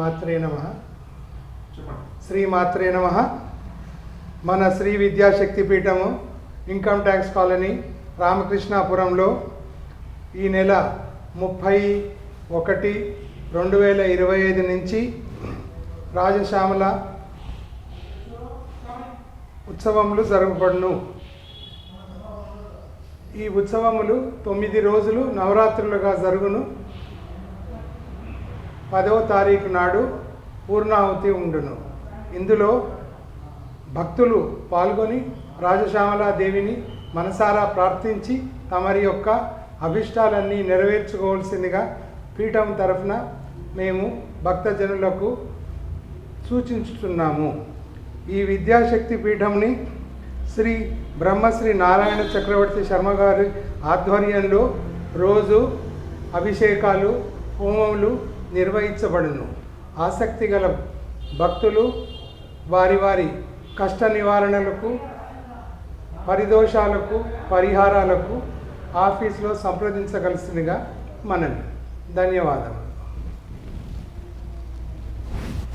మాత్రే నమః. శ్రీమాత్రే నమః. మన శ్రీ విద్యాశక్తి పీఠము ఇన్కమ్ ట్యాక్స్ కాలనీ రామకృష్ణాపురంలో ఈ నెల 31/2025 నుంచి రాజశ్యామల ఉత్సవములు జరగబడును. ఈ ఉత్సవములు 9 రోజులు నవరాత్రులుగా జరుగును. 10వ తారీఖు నాడు పూర్ణాహుతి ఉండును. ఇందులో భక్తులు పాల్గొని రాజశ్యామలాదేవిని మనసారా ప్రార్థించి తమరి యొక్క అభిష్టాలన్నీ నెరవేర్చుకోవాల్సిందిగా పీఠం తరఫున మేము భక్తజనులకు సూచించుతున్నాము. ఈ విద్యాశక్తి పీఠంని శ్రీ బ్రహ్మశ్రీ నారాయణ చక్రవర్తి శర్మ గారి ఆధ్వర్యంలో రోజు అభిషేకాలు, హోమములు నిర్వహించబడును. ఆసక్తి గల భక్తులు వారి వారి కష్ట నివారణలకు, పరిదోషాలకు, పరిహారాలకు ఆఫీసులో సంప్రదించగలసిందిగా మనవి. ధన్యవాదాలు.